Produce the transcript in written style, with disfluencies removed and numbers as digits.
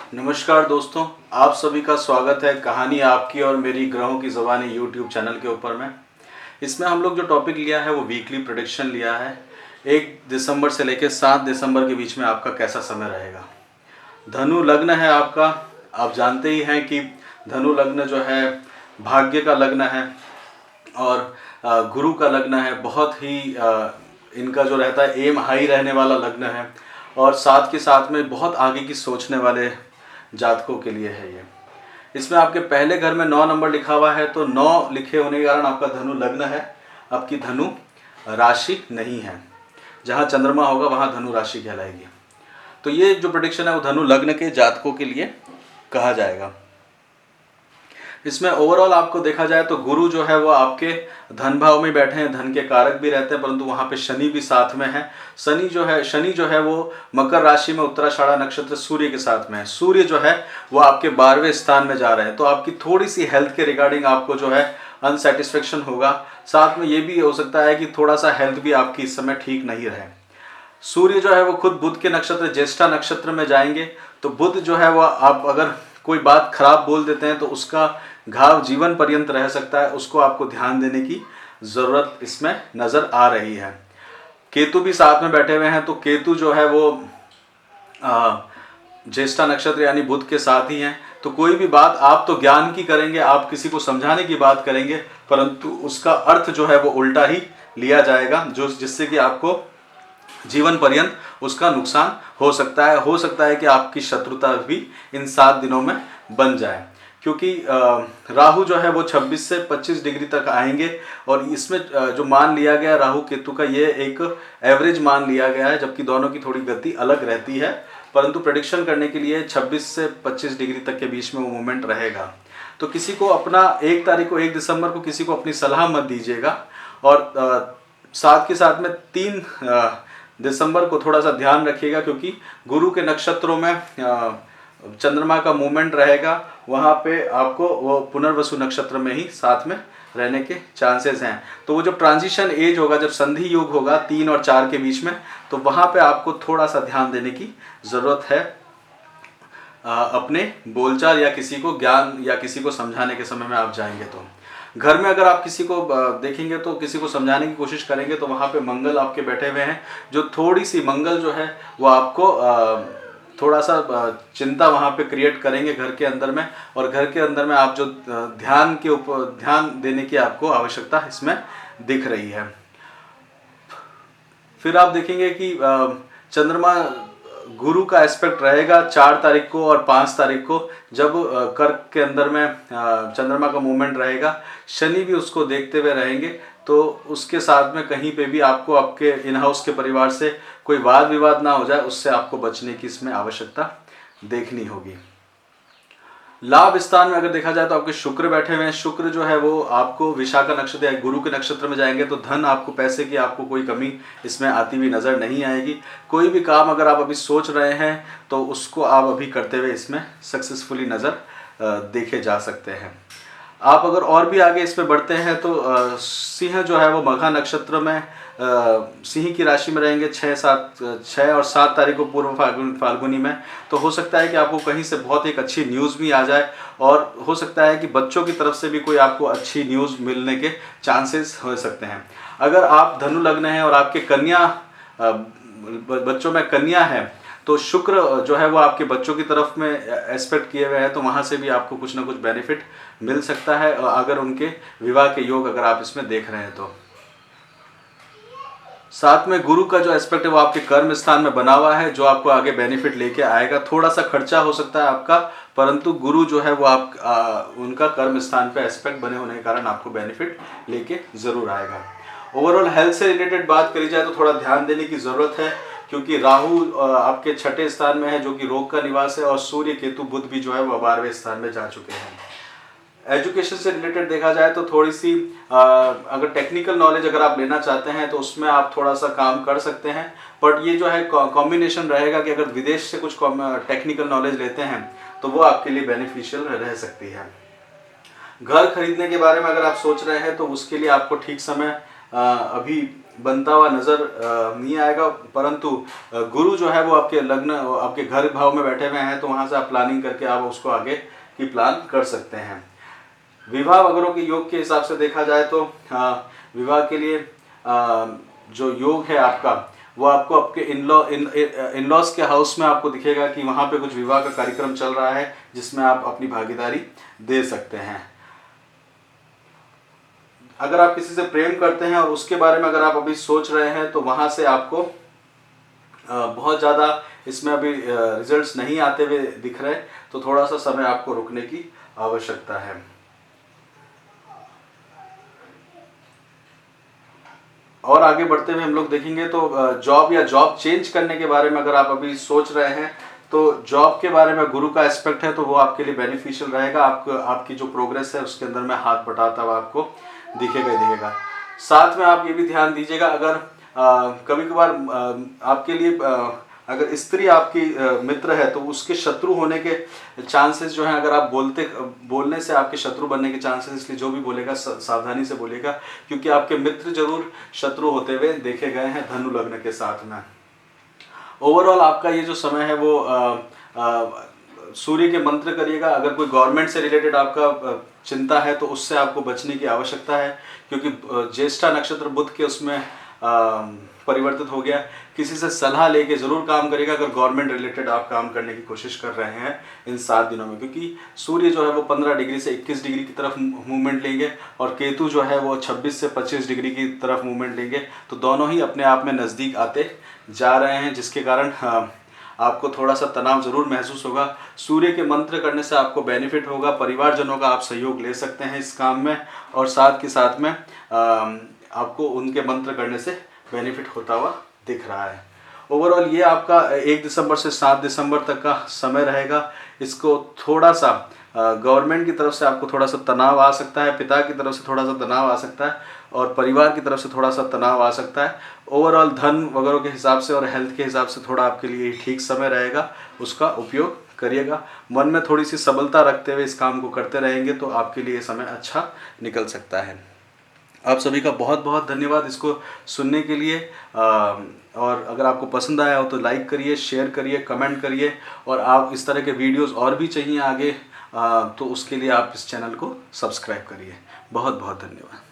नमस्कार दोस्तों, आप सभी का स्वागत है कहानी आपकी और मेरी ग्रहों की ज़बानी यूट्यूब चैनल के ऊपर में। इसमें हम लोग जो टॉपिक लिया है वो वीकली प्रेडिक्शन लिया है। 1 दिसंबर से लेकर 7 दिसंबर के बीच में आपका कैसा समय रहेगा। धनु लग्न है आपका। आप जानते ही हैं कि धनु लग्न जो है भाग्य का लग्न है और गुरु का लग्न है। बहुत ही इनका जो रहता है एम हाई रहने वाला लग्न है और साथ के साथ में बहुत आगे की सोचने वाले जातकों के लिए है ये। इसमें आपके पहले घर में 9 नंबर लिखा हुआ है, तो 9 लिखे होने के कारण आपका धनु लग्न है, आपकी धनु राशि नहीं है। जहाँ चंद्रमा होगा वहाँ धनु राशि कहलाएगी। तो ये जो प्रेडिक्शन है वो धनु लग्न के जातकों के लिए कहा जाएगा। इसमें ओवरऑल आपको देखा जाए तो गुरु जो है वो आपके धन भाव में बैठे हैं, धन के कारक भी रहते हैं, परंतु वहाँ पे शनि भी साथ में है। शनि जो है वो मकर राशि में उत्तराषाढ़ा नक्षत्र सूर्य के साथ में है। सूर्य जो है वो आपके 12वें स्थान में जा रहे हैं, तो आपकी थोड़ी सी हेल्थ के रिगार्डिंग आपको जो है अनसेटिस्फेक्शन होगा। साथ में ये भी हो सकता है कि थोड़ा सा हेल्थ भी आपकी इस समय ठीक नहीं रहे। सूर्य जो है वो खुद बुध के नक्षत्र ज्येष्ठा नक्षत्र में जाएंगे, तो बुध जो है वो आप अगर कोई बात खराब बोल देते हैं तो उसका घाव जीवन पर्यंत रह सकता है। उसको आपको ध्यान देने की ज़रूरत इसमें नज़र आ रही है। केतु भी साथ में बैठे हुए हैं, तो केतु जो है वो ज्येष्ठा नक्षत्र यानी बुध के साथ ही हैं। तो कोई भी बात आप तो ज्ञान की करेंगे, आप किसी को समझाने की बात करेंगे, परंतु उसका अर्थ जो है वो उल्टा ही लिया जाएगा, जिससे कि आपको जीवन पर्यंत उसका नुकसान हो सकता है कि आपकी शत्रुता भी इन 7 दिनों में बन जाए। क्योंकि राहु जो है वो 26 से 25 डिग्री तक आएंगे और इसमें जो मान लिया गया राहु केतु का, ये एक एवरेज मान लिया गया है, जबकि दोनों की थोड़ी गति अलग रहती है। परंतु प्रेडिक्शन करने के लिए 26 से 25 डिग्री तक के बीच में वो मूवमेंट रहेगा। तो किसी को अपना 1 दिसंबर को किसी को अपनी सलाह मत दीजिएगा। और साथ के साथ में 3 दिसंबर को थोड़ा सा ध्यान रखिएगा, क्योंकि गुरु के नक्षत्रों में चंद्रमा का मूवमेंट रहेगा। वहाँ पे आपको वो पुनर्वसु नक्षत्र में ही साथ में रहने के चांसेस हैं। तो वो जब ट्रांजिशन एज होगा, जब संधि युग होगा 3 और 4 के बीच में, तो वहाँ पे आपको थोड़ा सा ध्यान देने की ज़रूरत है। अपने बोलचाल या किसी को ज्ञान या किसी को समझाने के समय में आप जाएंगे तो घर में अगर आप किसी को देखेंगे तो किसी को समझाने की कोशिश करेंगे तो वहाँ पे मंगल आपके बैठे हुए हैं, जो थोड़ी सी मंगल जो है वो आपको थोड़ा सा चिंता वहाँ पे क्रिएट करेंगे घर के अंदर में। और घर के अंदर में आप जो ध्यान के ऊपर ध्यान देने की आपको आवश्यकता इसमें दिख रही है। फिर आप देखेंगे कि चंद्रमा गुरु का एस्पेक्ट रहेगा 4 तारीख को और 5 तारीख को, जब कर्क के अंदर में चंद्रमा का मूवमेंट रहेगा। शनि भी उसको देखते हुए रहेंगे, तो उसके साथ में कहीं पे भी आपको आपके इन हाउस के परिवार से कोई वाद विवाद ना हो जाए, उससे आपको बचने की इसमें आवश्यकता देखनी होगी। लाभ स्थान में अगर देखा जाए तो आपके शुक्र बैठे हुए हैं। शुक्र जो है वो आपको विशाखा नक्षत्र या गुरु के नक्षत्र में जाएंगे, तो धन आपको पैसे की आपको कोई कमी इसमें आती हुई नज़र नहीं आएगी। कोई भी काम अगर आप अभी सोच रहे हैं तो उसको आप अभी करते हुए इसमें सक्सेसफुली नज़र देखे जा सकते हैं। आप अगर और भी आगे इसमें बढ़ते हैं तो सिंह जो है वो मघा नक्षत्र में सिंह की राशि में रहेंगे 6 और 7 तारीख को पूर्व फाल्गुनी में। तो हो सकता है कि आपको कहीं से बहुत एक अच्छी न्यूज़ भी आ जाए, और हो सकता है कि बच्चों की तरफ से भी कोई आपको अच्छी न्यूज़ मिलने के चांसेस हो सकते हैं। अगर आप धनु लग्न हैं और आपके कन्या बच्चों में कन्या है, तो शुक्र जो है वो आपके बच्चों की तरफ में एस्पेक्ट किए हुए हैं, तो वहाँ से भी आपको कुछ ना कुछ बेनिफिट मिल सकता है अगर उनके विवाह के योग अगर आप इसमें देख रहे हैं तो। साथ में गुरु का जो एस्पेक्ट है वो आपके कर्म स्थान में बना हुआ है, जो आपको आगे बेनिफिट लेके आएगा। थोड़ा सा खर्चा हो सकता है आपका, परंतु गुरु जो है वो उनका कर्म स्थान पे एस्पेक्ट बने होने के कारण आपको बेनिफिट लेके ज़रूर आएगा। ओवरऑल हेल्थ से रिलेटेड बात करी जाए तो थोड़ा ध्यान देने की ज़रूरत है, क्योंकि राहु आपके 6ठे स्थान में है जो कि रोग का निवास है, और सूर्य केतु बुध भी जो है वो 12वें स्थान में जा चुके हैं। एजुकेशन से रिलेटेड देखा जाए तो थोड़ी सी अगर टेक्निकल नॉलेज अगर आप लेना चाहते हैं तो उसमें आप थोड़ा सा काम कर सकते हैं। बट ये जो है कॉम्बिनेशन रहेगा कि अगर विदेश से कुछ टेक्निकल नॉलेज लेते हैं तो वो आपके लिए बेनिफिशियल रह सकती है। घर खरीदने के बारे में अगर आप सोच रहे हैं तो उसके लिए आपको ठीक समय अभी बनता हुआ नज़र नहीं आएगा, परंतु गुरु जो है वो आपके लग्न, आपके घर भाव में बैठे हुए हैं, तो वहाँ से आप प्लानिंग करके आप उसको आगे की प्लान कर सकते हैं। विवाह वगैरह के योग के हिसाब से देखा जाए तो विवाह के लिए जो योग है आपका, वो आपको आपके इन-लॉज के हाउस में आपको दिखेगा कि वहाँ पे कुछ विवाह का कार्यक्रम चल रहा है, जिसमें आप अपनी भागीदारी दे सकते हैं। अगर आप किसी से प्रेम करते हैं और उसके बारे में अगर आप अभी सोच रहे हैं, तो वहाँ से आपको बहुत ज़्यादा इसमें अभी रिजल्ट्स नहीं आते हुए दिख रहे, तो थोड़ा सा समय आपको रुकने की आवश्यकता है। और आगे बढ़ते हुए हम लोग देखेंगे तो जॉब या जॉब चेंज करने के बारे में अगर आप अभी सोच रहे हैं, तो जॉब के बारे में गुरु का एस्पेक्ट है, तो वो आपके लिए बेनिफिशियल रहेगा। आपकी जो प्रोग्रेस है उसके अंदर में हाथ बटाता हुआ आपको दिखेगा ही दिखेगा। साथ में आप ये भी ध्यान दीजिएगा, अगर कभी कभार आपके लिए अगर स्त्री आपकी मित्र है, तो उसके शत्रु होने के चांसेस जो हैं, अगर आप बोलने से आपके शत्रु बनने के चांसेस, इसलिए जो भी बोलेगा सावधानी से बोलेगा, क्योंकि आपके मित्र जरूर शत्रु होते हुए देखे गए हैं धनु लग्न के साथ में। ओवरऑल आपका ये जो समय है वो सूर्य के मंत्र करिएगा। अगर कोई गवर्नमेंट से रिलेटेड आपका चिंता है, तो उससे आपको बचने की आवश्यकता है, क्योंकि ज्येष्ठा नक्षत्र बुध के उसमें परिवर्तित हो गया। किसी से सलाह लेके जरूर काम करेगा अगर गवर्नमेंट रिलेटेड आप काम करने की कोशिश कर रहे हैं इन 7 दिनों में, क्योंकि सूर्य जो है वो 15 डिग्री से 21 डिग्री की तरफ मूवमेंट लेंगे, और केतु जो है वो 26 से 25 डिग्री की तरफ मूवमेंट लेंगे। तो दोनों ही अपने आप में नज़दीक आते जा रहे हैं, जिसके कारण आपको थोड़ा सा तनाव जरूर महसूस होगा। सूर्य के मंत्र करने से आपको बेनिफिट होगा, परिवारजनों का आप सहयोग ले सकते हैं इस काम में, और साथ के साथ में आपको उनके मंत्र करने से बेनिफिट होता हुआ दिख रहा है। ओवरऑल ये आपका 1 दिसंबर से 7 दिसंबर तक का समय रहेगा। इसको थोड़ा सा गवर्नमेंट की तरफ से आपको थोड़ा सा तनाव आ सकता है, पिता की तरफ से थोड़ा सा तनाव आ सकता है, और परिवार की तरफ से थोड़ा सा तनाव आ सकता है। ओवरऑल धन वगैरह के हिसाब से और हेल्थ के हिसाब से थोड़ा आपके लिए ठीक समय रहेगा, उसका उपयोग करिएगा। मन में थोड़ी सी सबलता रखते हुए इस काम को करते रहेंगे, तो आपके लिए समय अच्छा निकल सकता है। आप सभी का बहुत बहुत धन्यवाद इसको सुनने के लिए। और अगर आपको पसंद आया हो तो लाइक करिए, शेयर करिए, कमेंट करिए, और आप इस तरह के वीडियोस और भी चाहिए आगे, तो उसके लिए आप इस चैनल को सब्सक्राइब करिए। बहुत बहुत धन्यवाद।